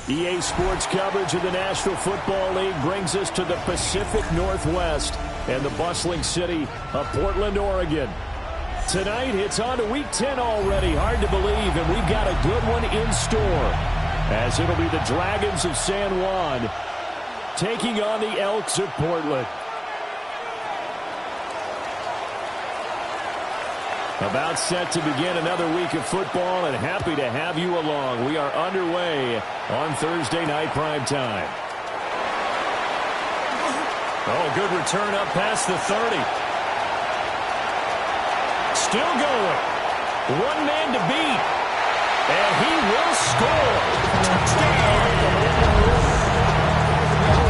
EA Sports coverage of the National Football League brings us to the Pacific Northwest and the bustling city of Portland, Oregon. Tonight, it's on to Week 10 already. Hard to believe, and we've got a good one in store, as it'll be the Dragons of San Juan taking on the Elks of Portland. About set to begin another week of football, and happy to have you along. We are underway on Thursday night primetime. Oh, good return up past the 30. Still going. One man to beat. And he will score. Touchdown.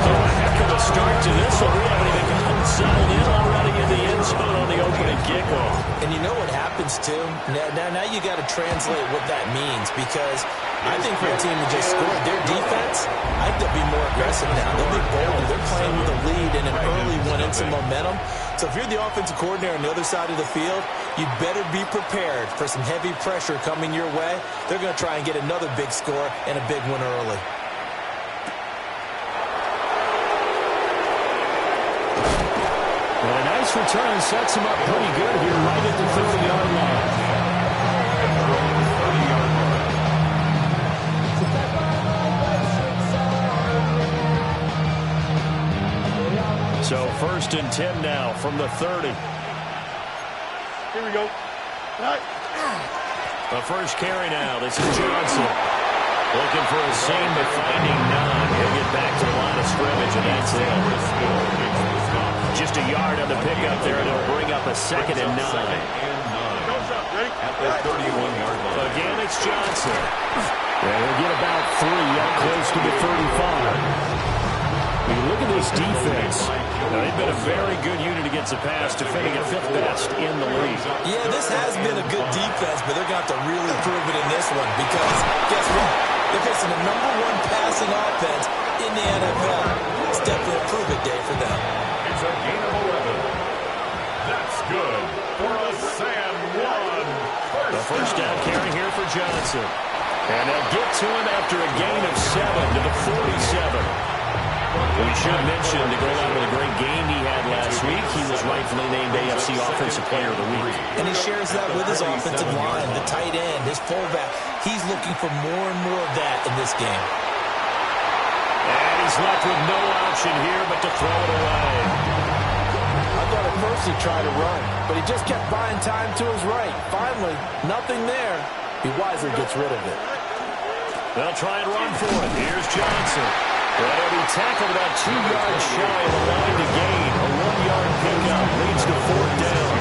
Oh, a heck of a start to this one. We haven't even gotten settled in already in the end zone on the opening kickoff. And you know what happens, too? Now you got to translate what that means, because I think for a team to just score their defense, I think they'll be more aggressive now. They'll be bolder. They're playing with a lead and an early one and some momentum. So if you're the offensive coordinator on the other side of the field, you better be prepared for some heavy pressure coming your way. They're going to try and get another big score and a big one early. Well, a nice return sets him up pretty good here right at the 30-yard line. So 1st and 10 now from the 30. Here we go. The first carry now. This is Johnson. Looking for a seam, but finding none. He'll get back to the line of scrimmage, and that's it. Just a yard on the pickup there, and it'll bring up a 2nd and 9. At the 31-yard line. Again, it's Johnson. And he'll get about 3 up close to the 35. When you look at this defense, they've been a very good unit against the pass, defending at 5th best in the league. Yeah, this has been a good defense, but they're going to have to really prove it in this one, because guess what? They're facing the #1 passing offense in the NFL. It's definitely a prove-it day for them. It's a gain of 11. That's good for a San Juan. The first down carry here for Johnson. And they'll get to him after a gain of 7 to the 47. We should mention, to go out with a great game he had last week, he was rightfully named AFC Offensive Player of the Week. And he shares that with his offensive line, the tight end, his fullback. He's looking for more and more of that in this game. And he's left with no option here but to throw it away. I thought at first he tried to run, but he just kept buying time to his right. Finally, nothing there. He wisely gets rid of it. They'll try and run for it. Here's Johnson. Well, he'll be tackled about 2 yards shy of the line to gain. A 1-yard pickup leads to 4th down.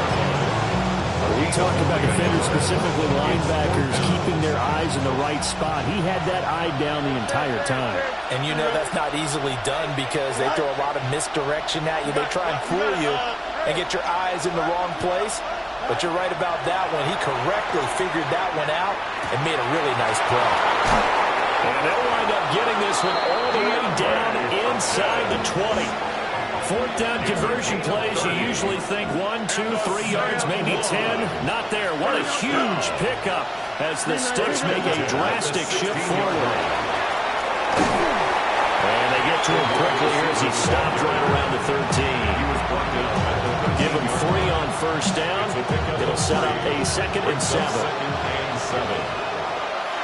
We talked about defenders, specifically linebackers, keeping their eyes in the right spot. He had that eye down the entire time. And you know that's not easily done, because they throw a lot of misdirection at you. They try and fool you and get your eyes in the wrong place. But you're right about that one. He correctly figured that one out and made a really nice play. And they'll wind up getting this one all the way down inside the 20. 4th down conversion plays, you usually think 1, 2, 3 yards, maybe 10. Not there. What a huge pickup as the Sticks make a drastic shift forward. And they get to him quickly here as he stopped right around the 13. Give him 3 on 1st down. It'll set up a 2nd and 7.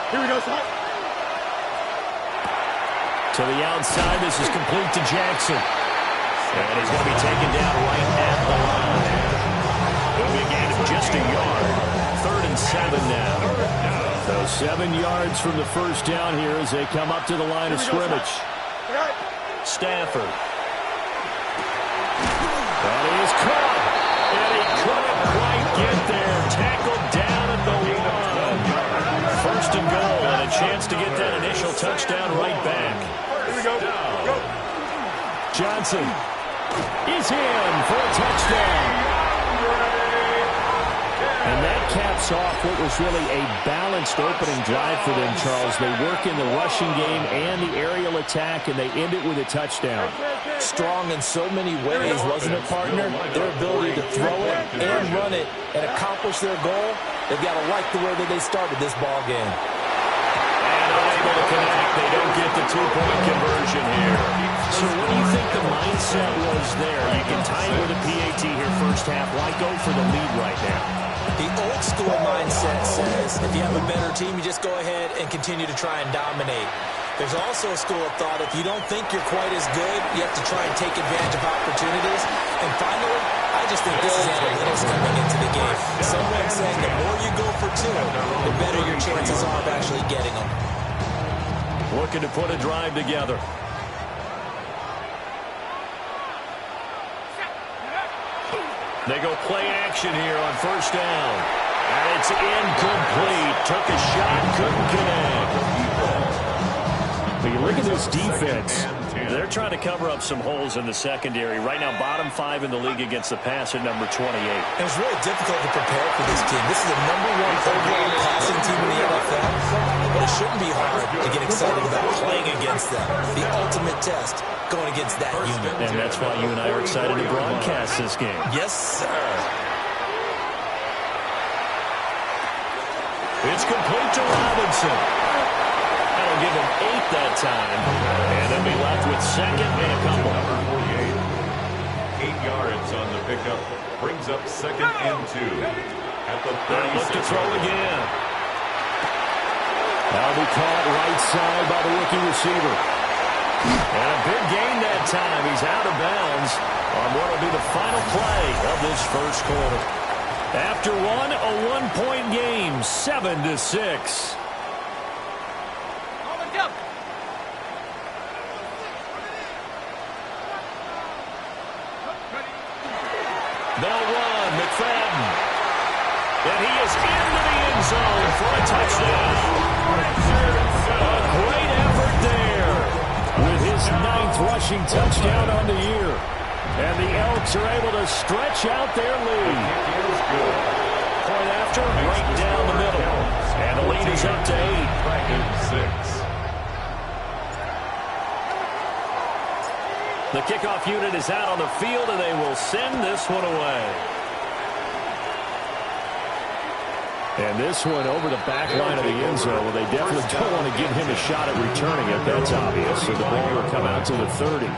Here we go, son. To the outside, this is complete to Jackson. And he's going to be taken down right at the line. It'll be a gain of just a yard. 3rd and 7 now. So 7 yards from the first down here as they come up to the line of scrimmage. Stafford. And he is caught. And he couldn't quite get there. Tackled down at the 1. 1st and goal, and a chance to get that initial touchdown right back. Here we go. Go. Johnson is in for a touchdown. And that caps off what was really a balanced opening drive for them, Charles. They work in the rushing game and the aerial attack, and they end it with a touchdown. Strong in so many ways, wasn't it, partner? Their ability to throw it and run it and accomplish their goal, they've got to like the way that they started this ball game. And unable to connect. They don't get the two-point conversion here. So what do you think the mindset was there? You can tie it with a PAT here first half. Why go for the lead right now? The old school mindset says if you have a better team, you just go ahead and continue to try and dominate. There's also a school of thought, if you don't think you're quite as good, you have to try and take advantage of opportunities. And finally, I just think this is analytics coming into the game. Someone saying the more you go for two, the better your chances are of actually getting them. Looking to put a drive together. They go play action here on first down. And it's incomplete. Took a shot, couldn't connect. But you look at this defense. They're trying to cover up some holes in the secondary. Right now, bottom 5 in the league against the pass at number 28. And it's really difficult to prepare for this team. This is the #1 overall passing team in the NFL. But it shouldn't be hard to get excited about playing against them. The ultimate test going against that unit. And that's why you and I are excited to broadcast this game. Yes, sir. It's complete to Robinson. That'll give him 8 that time. And they'll be left with second and a couple. Number 48. 8 yards on the pickup. Brings up second and 2. At the 36. Look to throw again. That'll be caught right side by the rookie receiver. And a big gain that time. He's out of bounds on what will be the final play of this first quarter. After one, a 1-point game, 7-6. They'll run, McFadden. And he is into the end zone for a touchdown. A great effort there with his 9th rushing touchdown on the year. And the Elks are able to stretch out their lead. Point after, right down the middle. And the lead is up to 8. The kickoff unit is out on the field, and they will send this one away. And this one over the back line of the end zone. Well, they definitely don't want to give him a shot at returning it. That's obvious. So the ball will come out to the 30.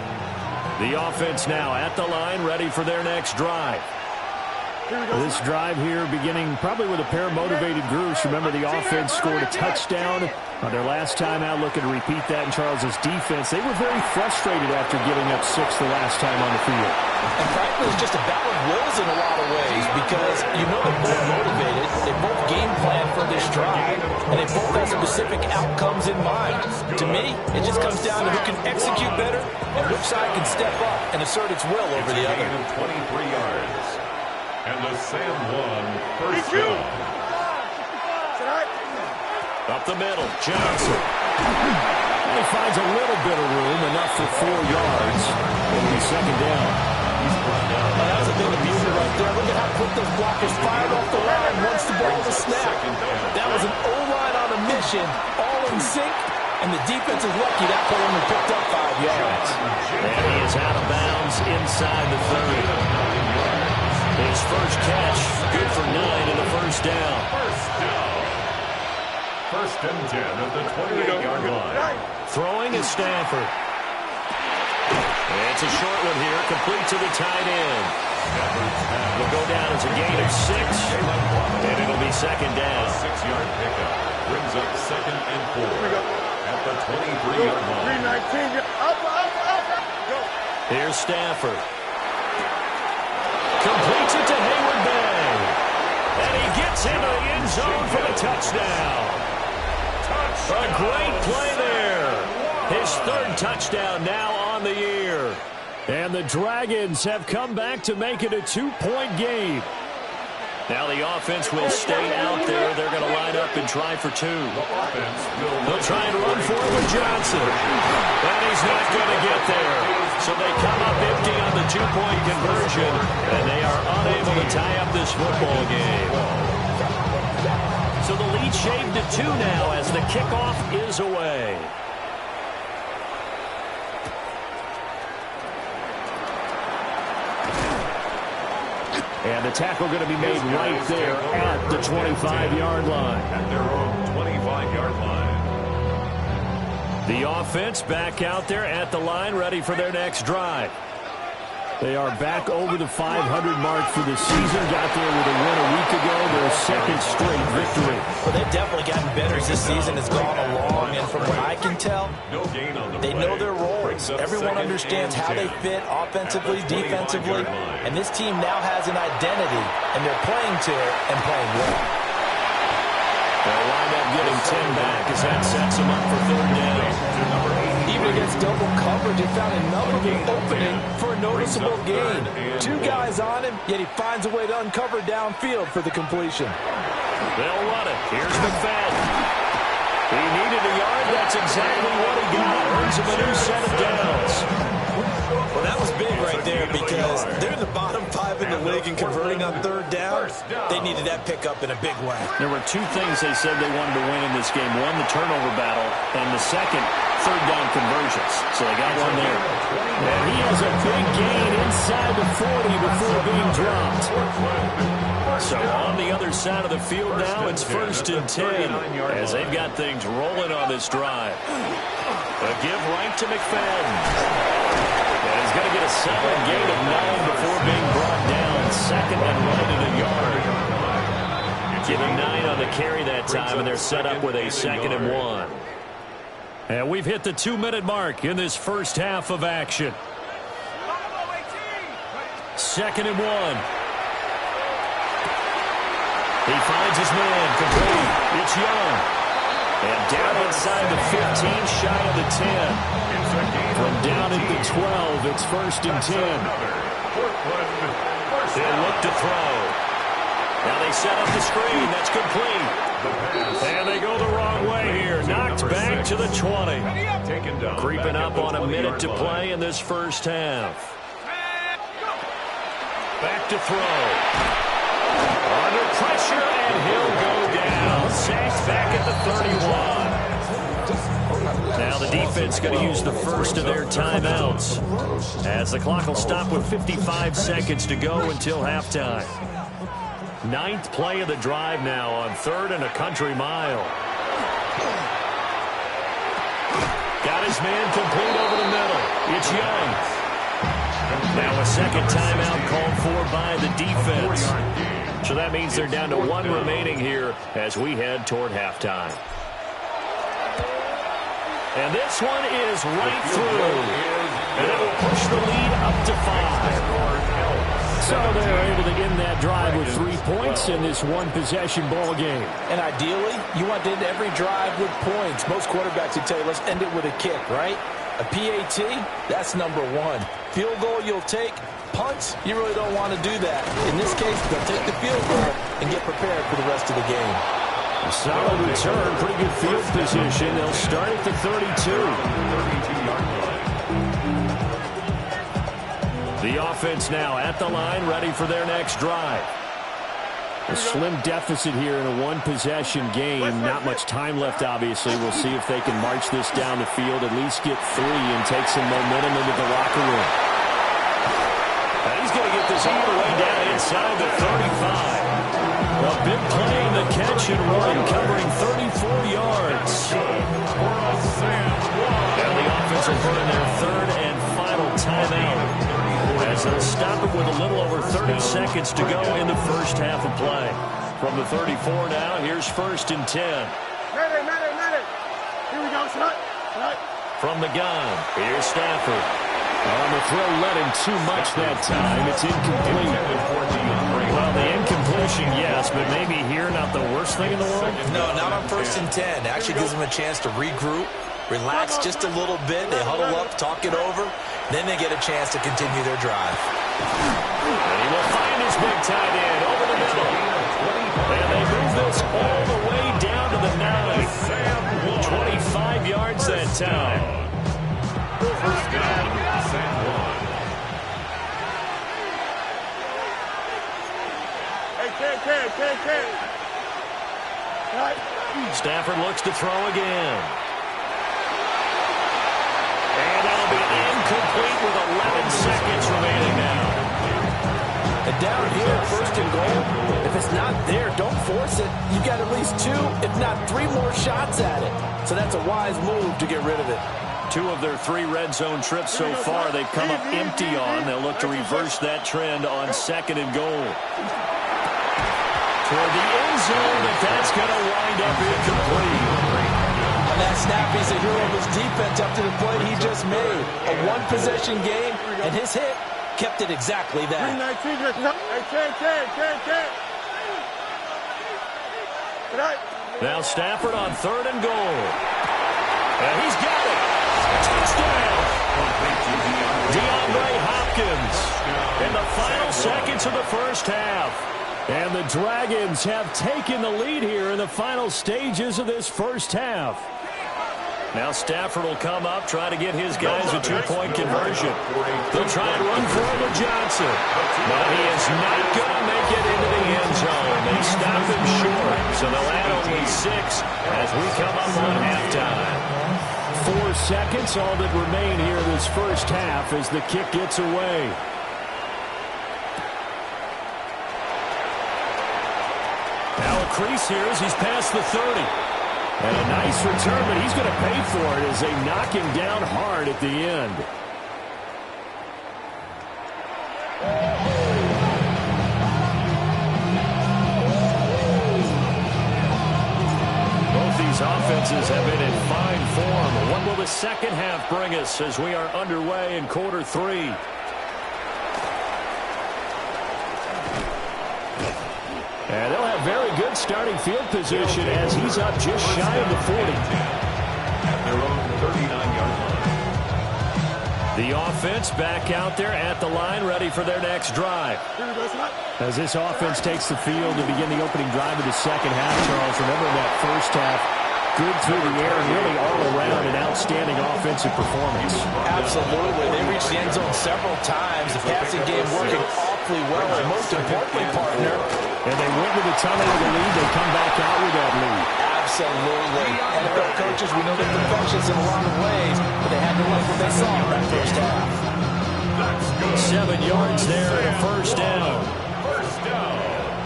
The offense now at the line, ready for their next drive. This drive here beginning probably with a pair of motivated groups. Remember, the offense scored a touchdown on their last time out. Looking to repeat that in Charles's defense. They were very frustrated after giving up 6 the last time on the field. And frankly, it's just a battle of wills in a lot of ways because you know they're both motivated. They both game plan for this drive, and they both have specific outcomes in mind. To me, it just comes down to who can execute better and which side can step up and assert its will over the other. 23 yards. And the San Juan first down. Up the middle, Johnson. He finds a little bit of room, enough for 4 yards. It'll be second down. That was a bit of beauty right there. Look at how quick those blockers fired off the line once the ball was snapped. That was an O-line on a mission, all in sync, and the defense is lucky that play only picked up 5 yards. And he is out of bounds inside the 30. His first catch, good for 9 and a first down. First and 10 at the 28-yard line. Throwing is Stafford. It's a short one here, complete to the tight end. Will go down as a gain of 6, and it'll be second down. 6-yard pickup brings up second and 4 at the 23-yard line. Here's Stafford. Completes it to Hayward Bay. And he gets into the end zone for the touchdown. A great play there. His 3rd touchdown now on the year. And the Dragons have come back to make it a 2-point game. Now the offense will stay out there. They're going to line up and try for 2. They'll try and run for it with Johnson. And he's not going to get there. So they come up empty on the 2-point conversion. And they are unable to tie up this football game. So the lead shaved to 2 now as the kickoff is away. And the tackle going to be made right there at the 25-yard line. At their own 25-yard line. The offense back out there at the line, ready for their next drive. They are back over the 500 mark for the season. Got there with a win a week ago, their second straight victory. Well, they've definitely gotten better as this season has gone along, and from what I can tell, they know their roles. Everyone understands how they fit offensively, defensively, and this team now has an identity, and they're playing to it and playing well. They'll wind up getting 10 back as that sets them up for third down. Even against double coverage, he found another opening for a noticeable gain. Two guys on him, yet he finds a way to uncover downfield for the completion. They'll run it. Here's McFadden. He needed a yard. That's exactly what he got. Earns him a new set of downs. Well, that was big right there because they're in the bottom 5 in the league and converting on third down. They needed that pickup in a big way. There were two things they said they wanted to win in this game. One, the turnover battle, and the second, third down conversions. So they got one there. And he has a big gain inside the 40 before being dropped. So on the other side of the field now, it's 1st and 10 as they've got things rolling on this drive. A give right to McFadden. And he's going to get a solid gain of 9 before being brought down. Second and right at a yard. Give him 9 on the carry that time, and they're set up with a 2nd and 1. And we've hit the 2-minute mark in this first half of action. 2nd and 1. He finds his man, complete. It's Young. And down inside the 15, shy of the 10. From down at the 12, it's 1st and 10. They'll look to throw. Now they set up the screen. That's complete. And they go the wrong way here. Knocked back to the 20. Creeping up on a minute to play in this first half. Back to throw. Under pressure, and he'll go down. Sacked back at the 31. Now the defense going to use the first of their timeouts, as the clock will stop with 55 seconds to go until halftime. 9th play of the drive now on 3rd and a country mile. Got his man complete over the middle. It's Young. Now a second timeout called for by the defense. So that means they're down to 1 remaining here as we head toward halftime. And this one is right through. And it will push the lead up to 5. So they're able to end that drive with 3 points in this one-possession ball game. And ideally, you want to end every drive with points. Most quarterbacks would tell you, let's end it with a kick, right? A PAT, that's number 1. Field goal you'll take. Punts, you really don't want to do that. In this case, they'll take the field goal and get prepared for the rest of the game. A solid return, pretty good field position. They'll start at the 32. The offense now at the line, ready for their next drive. A slim deficit here in a one-possession game. Not much time left, obviously. We'll see if they can march this down the field, at least get 3 and take some momentum into the locker room. And he's going to get this all the way down inside the 35. A big play in the catch and run, covering 34 yards. And the offense will put in their 3rd and final timeout, as they'll stop it with a little over 30 seconds to go in the first half of play. From the 34 now, here's 1st and 10. Madden. Here we go, shot. From the gun, here's Stafford. On the throw, led him too much that time. It's incomplete. Well, the incompletion, yes, but maybe here not the worst thing in the world? No, not on 1st and 10. Actually gives them a chance to regroup, relax just a little bit. They huddle up, talk it over. Then they get a chance to continue their drive. And he will find his big tight end over the middle. And they move this all the way down to the 9. 25 yards that time. First down, San Juan. Stafford looks to throw again. And that'll be incomplete with 11 seconds remaining now. And down here, 1st and goal, if it's not there, don't force it. You've got at least 2, if not 3 more shots at it. So that's a wise move to get rid of it. 2 of their 3 red zone trips so far they've come up empty on. They'll look to reverse that trend on 2nd and goal. Toward the end zone, but that's going to wind up incomplete. On that snap, he's a hero of his defense up to the play he just made. A one-possession game, and his hit kept it exactly that. Now Stafford on 3rd and goal. And he's got it. Touchdown. DeAndre Hopkins in the final seconds of the first half. And the Dragons have taken the lead here in the final stages of this first half. Now Stafford will come up, try to get his guys a 2-point conversion. They'll try and run for it with Johnson. But he is not going to make it into the end zone. They stop him short, so they'll add only 6 as we come up on halftime. 4 seconds, all that remain here in this first half as the kick gets away. Now a crease here as he's past the 30. And a nice return, but he's going to pay for it as they knock him down hard at the end. Both these offenses have been in fine form. What will the second half bring us as we are underway in quarter 3? And they'll have very good starting field position as he's up just shy of the 40. At their own 39-yard line. The offense back out there at the line, ready for their next drive. As this offense takes the field to begin the opening drive of the second half, Charles, remember that first half, good through the air and really all around an outstanding offensive performance. Absolutely. They reached the end zone several times. The passing game working awfully well. And most importantly, partner, and they went to the tunnel with the lead. They come back out with that lead. Absolutely. NFL coaches, we know they're perfectionists in a lot of ways, but they had to like what they saw in that first half. 7 yards there and a first down. First down.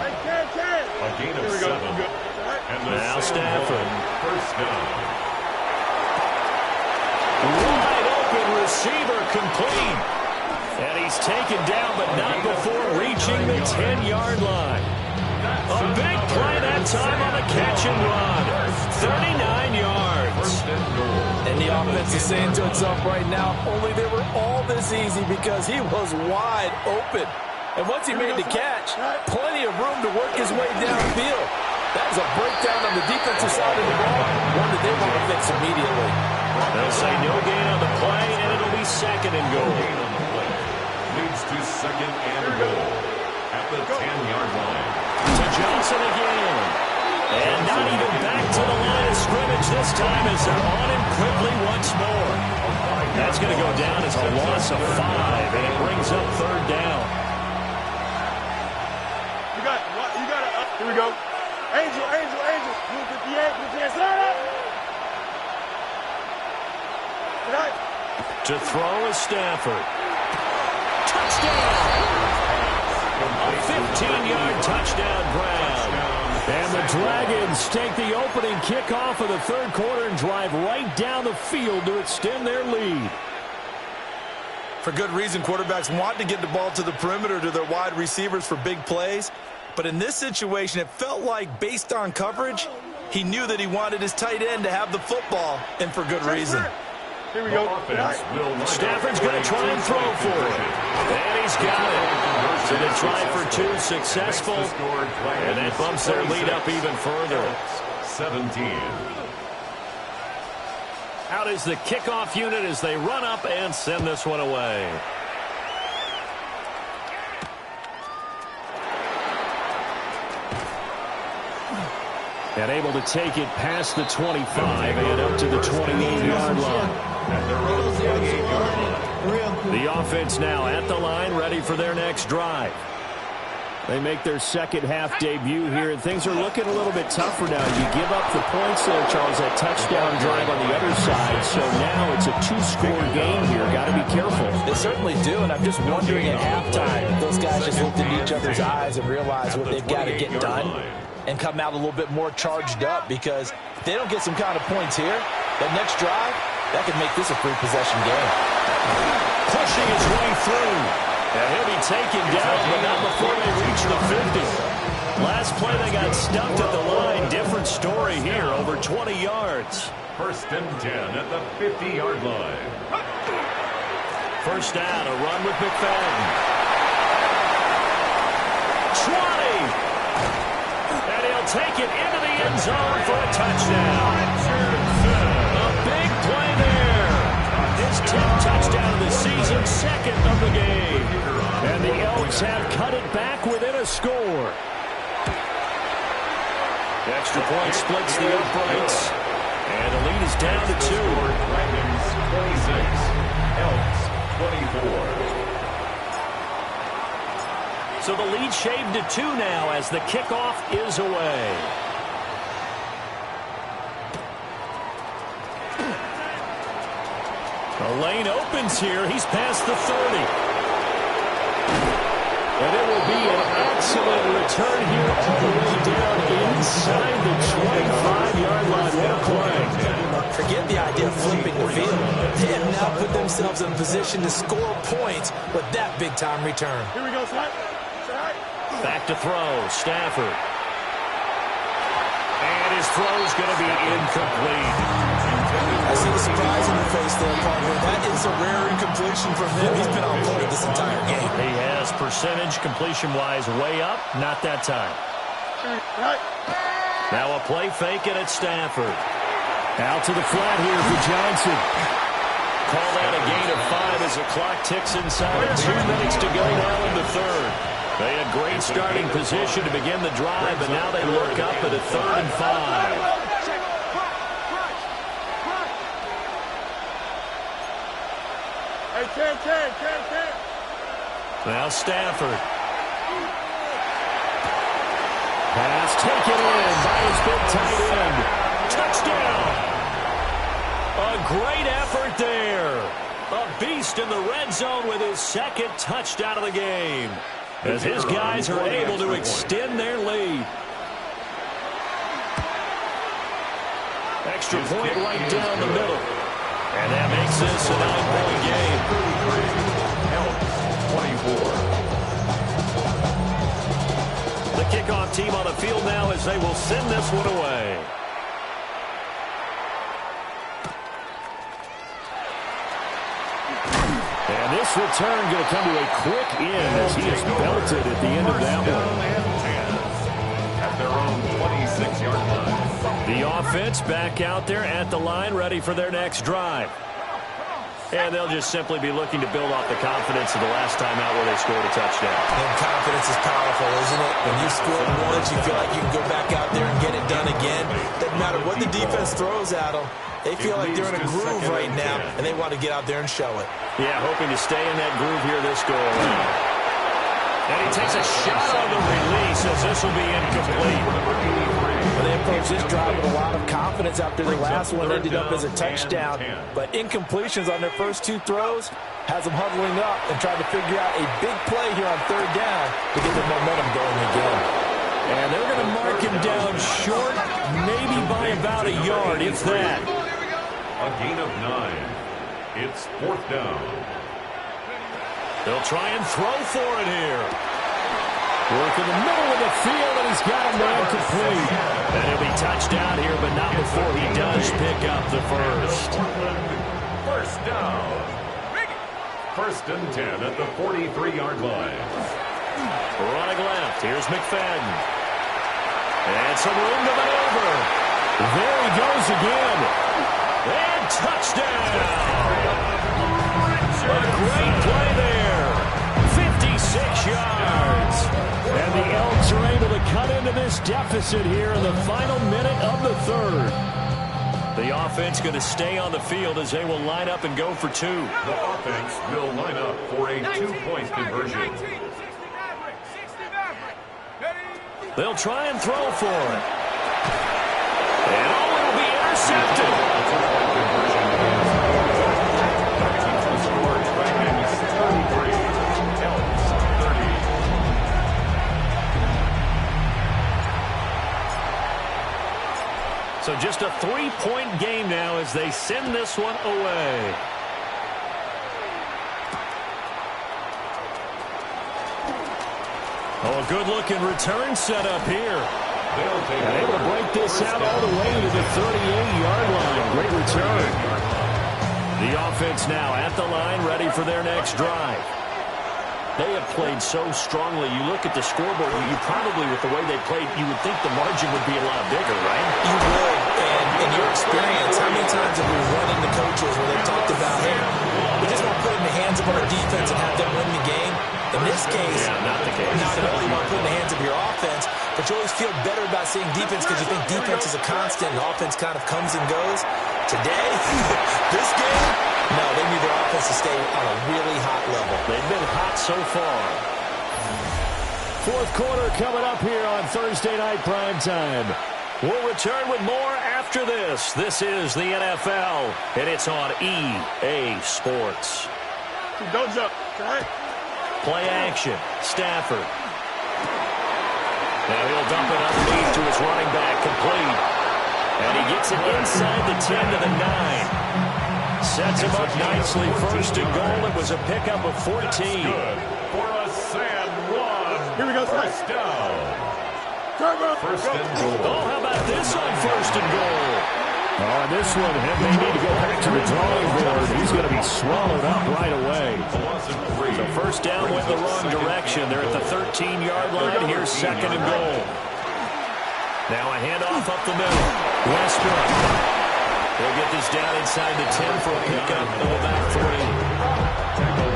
A gain of 7. And now Stafford. First down. Wide open receiver complete. And he's taken down, but not before reaching the 10-yard line. A big play that time on the catch and run. 39 yards. And the offense is saying to itself right now, only they were all this easy because he was wide open. And once he made the catch, plenty of room to work his way downfield. That was a breakdown on the defensive side of the ball, one that they want to fix immediately. They'll say no gain on the play, and it'll be 2nd and goal. Leads to 2nd and goal at the 10-yard line. To Johnson again. And not even back to the line of scrimmage this time as they're on him quickly once more. That's going to go down as a loss of 5, and it brings up 3rd down. You got it. Here we go. Angel. You 58, put your hands up. To throw is Stafford. Touchdown! A 15-yard touchdown Brown. And the Dragons take the opening kickoff of the 3rd quarter and drive right down the field to extend their lead. For good reason, quarterbacks want to get the ball to the perimeter to their wide receivers for big plays. But in this situation, it felt like, based on coverage, he knew that he wanted his tight end to have the football, and for good reason. Here we go. Stafford's going to try and throw for it. And he's got it. So they try for 2, successful. And that bumps their lead up even further. 17. Out is the kickoff unit as they run up and send this one away. And able to take it past the 25 and up to the 28-yard line. The offense now at the line, ready for their next drive. They make their second half debut here, and things are looking a little bit tougher now. You give up the points there, Charles, that touchdown drive on the other side. So now it's a 2-score game here. Got to be careful. They certainly do, and I'm just wondering at halftime if those guys just looked into each other's eyes and realized what they've got to get done. and come out a little bit more charged up, because if they don't get some kind of points here, that next drive, that could make this a free possession game. Pushing his way through. And he'll be taken down, but not before they reach the 50. Last play, they got stuffed at the line. Different story here, over 20 yards. First and 10 at the 50-yard line. First down, a run with McFadden. 20! And he'll take it into the end zone for a touchdown. A big play there. His 10th touchdown of the season, second of the game. And the Elks have cut it back within a score. The extra point splits the uprights. And the lead is down to 2. Dragons 26, Elks 24. So the lead shaved to 2 now as the kickoff is away. The lane opens here. He's past the 30. And it will be an excellent return here all the way down inside the 25-yard line. What a play. Forget the idea of flipping the field. They have now put themselves in position to score points with that big-time return. Here we go, slide. Back to throw. Stafford. And his throw's going to be incomplete. I see the surprise in your face there, partner. That is a rare incompletion from him. He's been on point this entire game. He has percentage completion-wise way up. Not that time. Now a play fake it at Stafford. Out to the flat here for Johnson. Call that a gain of 5 as the clock ticks inside. 2 minutes to go now in the third. They had great starting position to begin the drive, but now they look up at a 3rd and 5. Hey, 10. Now Stafford. Pass taken in by his big tight end. Touchdown! A great effort there. A beast in the red zone with his 2nd touchdown of the game, as his guys are able to extend their lead. Extra point right down the middle. And that makes this a 9-point game. 24. The kickoff team on the field now as they will send this one away. And this return going to come to a quick end as he is belted at the end of that one. At their own 26-yard line. The offense back out there at the line, ready for their next drive. And they'll just simply be looking to build off the confidence of the last time out where they scored a touchdown. And confidence is powerful, isn't it? When you score once, you feel like you can go back out there and get it done again. Doesn't matter what the defense throws at them. They feel like they're in a groove right now, and they want to get out there and show it. Yeah, hoping to stay in that groove here this go around. And he takes a shot on the release as this will be incomplete. Well, they approached this drive with a lot of confidence after the last one ended up as a touchdown. But incompletions on their first 2 throws has them huddling up and trying to figure out a big play here on 3rd down to get the momentum going again. And they're going to mark him down short, maybe by about a yard, if that. A gain of 9. It's 4th down. They'll try and throw for it here. Work in the middle of the field, and he's got him there complete. And he'll be touched down here, but not before he does pick up the first. First down. 1st and 10 at the 43-yard line. Running left, here's McFadden. And some room to maneuver. There he goes again. And touchdown! A great play there. 56 yards. And the Elks are able to cut into this deficit here in the final minute of the third. The offense going to stay on the field as they will line up and go for 2. The offense will line up for a 2-point conversion. They'll try and throw for it. And oh, it'll be intercepted. So just a 3-point game now as they send this one away. Oh, a good-looking return set up here. And able to break this out all the way to the 38-yard line. Great return. The offense now at the line, ready for their next drive. They have played so strongly. You look at the scoreboard, you probably, with the way they played, you would think the margin would be a lot bigger, right? You would. And in your experience, how many times have we run into coaches where they've talked about, hey, we just want to put it in the hands of our defense and have them win the game? In this case, not the case. Not only want to put it in the hands of your offense, but you always feel better about seeing defense because you think defense is a constant and offense kind of comes and goes. Today, this game, no, they need their offense to stay on a really hot level. They've been hot so far. Fourth quarter coming up here on Thursday Night Primetime. We'll return with more after this. This is the NFL, and it's on EA Sports. Don't jump, okay? Play action. Stafford. Now he'll dump it underneath to his running back, complete. And he gets it inside the 10 to the 9. Sets him up nicely. First and goal. It was a pickup of 14. Good for a San Juan. Here we go, First down. First and goal. Oh, how about this on first and goal? Oh, this one, they need to go back to the drawing board. He's going to be swallowed up right away. So first down went the wrong direction. They're at the 13-yard line. Here's second and goal. Now a handoff up the middle. Westbrook. They'll get this down inside the 10 for a pickup of about 3.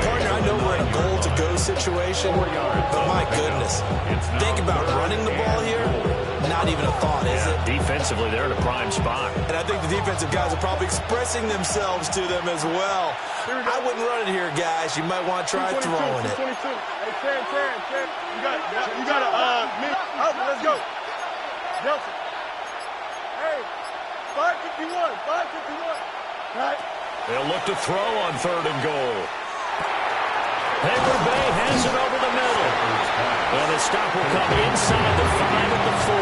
Partner, I know we're in a goal-to-go situation, but my goodness, think about running the ball here. Not even a thought, is it? Defensively, they're in a prime spot. And I think the defensive guys are probably expressing themselves to them as well. I wouldn't run it here, guys. You might want to try throwing it. 22. Hey, Terry. You got to, let's go. Nelson. Hey, 551. Right. They'll look to throw on third and goal. Hayward Bay has it over the middle. And the stop will come inside the 5 at the 4.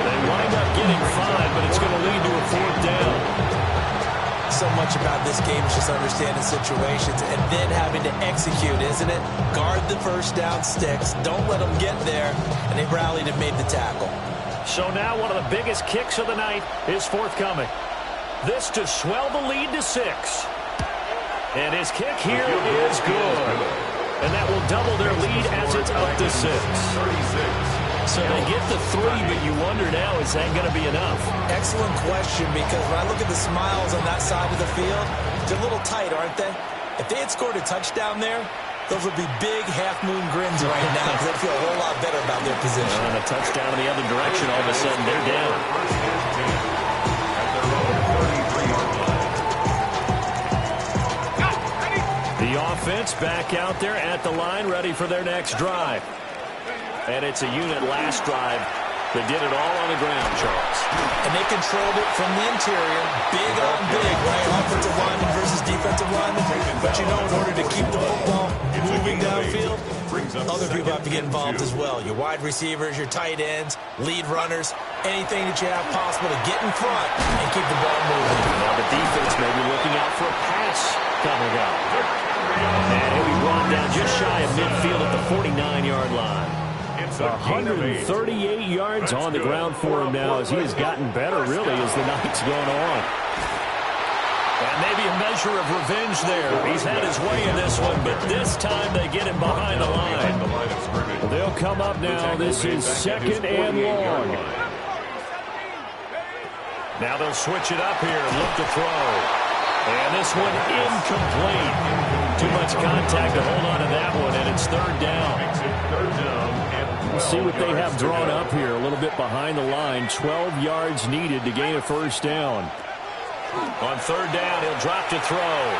They wind up getting 5, but it's going to lead to a fourth down. So much about this game is just understanding situations and then having to execute, isn't it? Guard the first down sticks. Don't let them get there. And they rallied and made the tackle. So now one of the biggest kicks of the night is forthcoming. This to swell the lead to 6. And his kick here is good. And that will double their lead as it's up to 6. So they get the 3, but you wonder now, is that going to be enough? Excellent question, because when I look at the smiles on that side of the field, they're a little tight, aren't they? If they had scored a touchdown there, those would be big half-moon grins right now because they'd feel a whole lot better about their position. And a touchdown in the other direction, all of a sudden they're down. The offense back out there at the line, ready for their next drive. And it's a unit last drive that did it all on the ground, Charles. And they controlled it from the interior, big on big, right? Offensive lineman versus defensive lineman. But you know, in order to keep the football moving downfield, other people have to get involved as well. Your wide receivers, your tight ends, lead runners, anything that you have possible to get in front and keep the ball moving. Now the defense may be looking out for a pass coming up. And he'll be brought down just shy of midfield at the 49-yard line. 138 yards on the ground for him now as he has gotten better, really, as the night's gone on. And maybe a measure of revenge there. He's had his way in this one, but this time they get him behind the line. They'll come up now. This is second and long. Now they'll switch it up here and look to throw. And this one incomplete. Too much contact to hold on to that one, and it's third down. Let's see what they have drawn up here. A little bit behind the line. 12 yards needed to gain a first down. On third down, he'll drop to throw.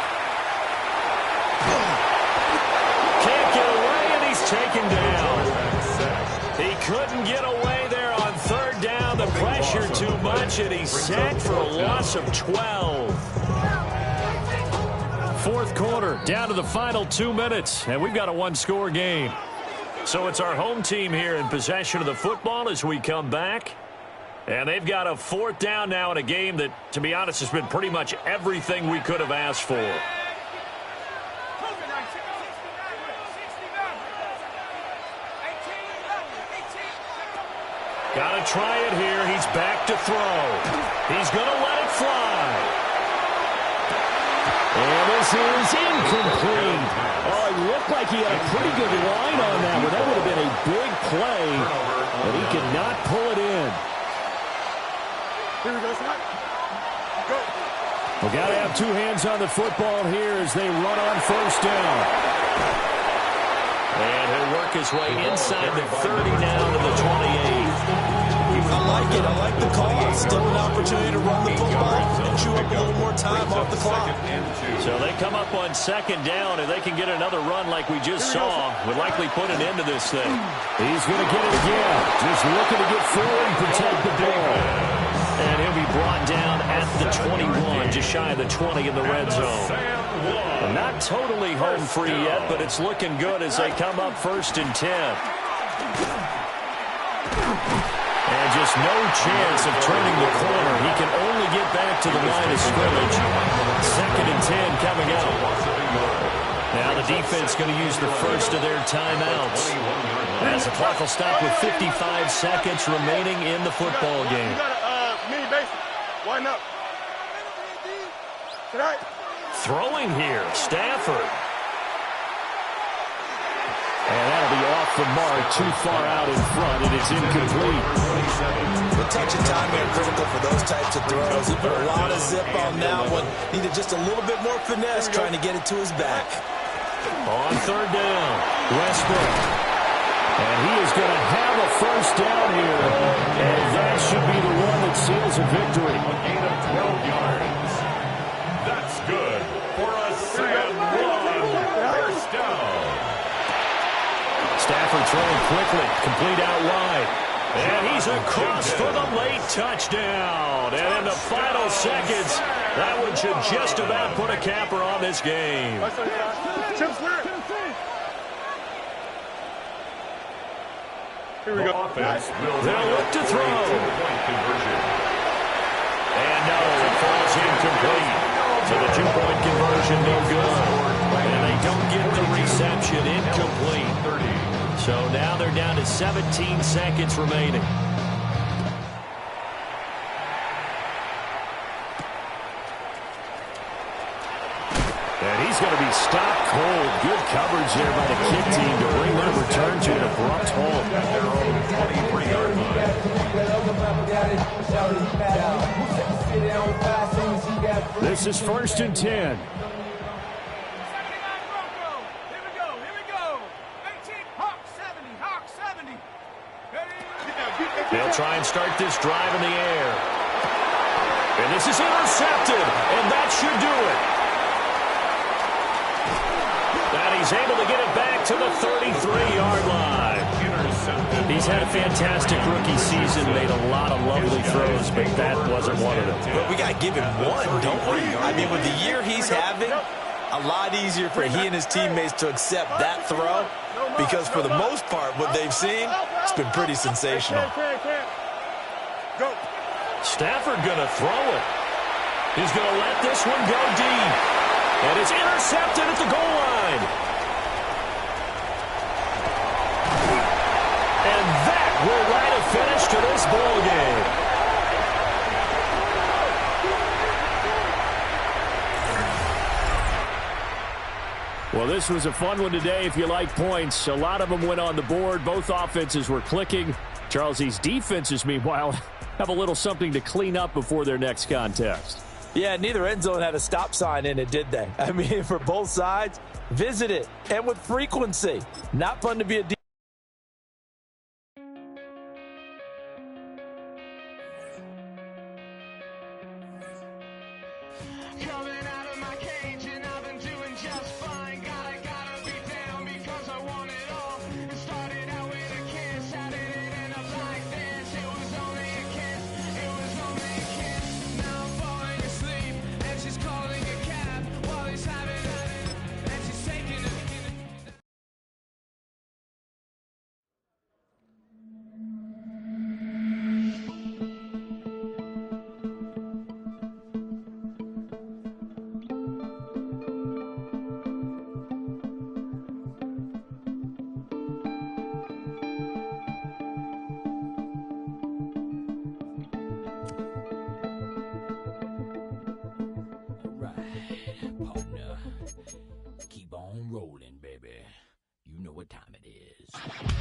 Can't get away, and he's taken down. He couldn't get away there on third down. The pressure too much, and he's sacked for a loss of 12. Fourth quarter, down to the final 2 minutes, and we've got a one-score game. So it's our home team here in possession of the football as we come back. And they've got a 4th down now in a game that, to be honest, has been pretty much everything we could have asked for. Got to try it here. He's back to throw. He's going to let it fly. And this is incomplete. Oh, it looked like he had a pretty good line on that, but that would have been a big play, but he could not pull it in. Here we go, Scott. Go. We got to have 2 hands on the football here as they run on 1st down. And he'll work his way inside the 30 now to the 28. I like it. I like the call. Still an opportunity to run the football and chew up a little more time off the clock. So they come up on 2nd down, and they can get another run like we just saw. Would likely put an end to this thing. He's going to get it again. Just looking to get forward and protect the ball. And he'll be brought down at the 21, just shy of the 20 in the red zone. Not totally home free yet, but it's looking good as they come up 1st and 10. And just no chance of turning the corner. He can only get back to the line of scrimmage. 2nd and 10 coming out. Now the defense going to use the first of their timeouts, as the clock will stop with 55 seconds remaining in the football game. You got a mini basic. Widen up. Tonight. Throwing here, Stafford. And that'll be off the mark, too far out in front, and it's incomplete. The touch and time are critical for those types of throws. He put a lot of zip on that one. Needed just a little bit more finesse trying to get it to his back. On 3rd down, Westbrook. And he is going to have a 1st down here, and that should be the one that seals a victory. A gain of 12 yards. That's good for a Sam 1st down. Stafford throwing quickly, complete out wide. And he's across for the late touchdown. And in the final seconds, that one should just about put a capper on this game. Here we go. They'll look to throw. And no, it falls incomplete. So the 2-point conversion no good. And they don't get the reception, incomplete. So now they're down to 17 seconds remaining. And he's going to be stopped cold. Good coverage there by the kick team to bring that return to an abrupt halt. Their own 23-yard line. This is 1st and 10. They'll try and start this drive in the air. And this is intercepted, and that should do it. And he's able to get it back to the 33-yard line. He's had a fantastic rookie season, made a lot of lovely throws, but that wasn't one of them. But we got to give him one, don't we? I mean, with the year he's having, a lot easier for he and his teammates to accept that throw, because for the most part, what they've seen, it's been pretty sensational. Go. Stafford going to throw it. He's going to let this one go deep. And it's intercepted at the goal line. And that will write a finish to this ball game. Well, this was a fun one today if you like points. A lot of them went on the board. Both offenses were clicking. Charles, these defenses, meanwhile, have a little something to clean up before their next contest. Yeah, neither end zone had a stop sign in it, did they? I mean, for both sides, visit it, and with frequency. Not fun to be a that is.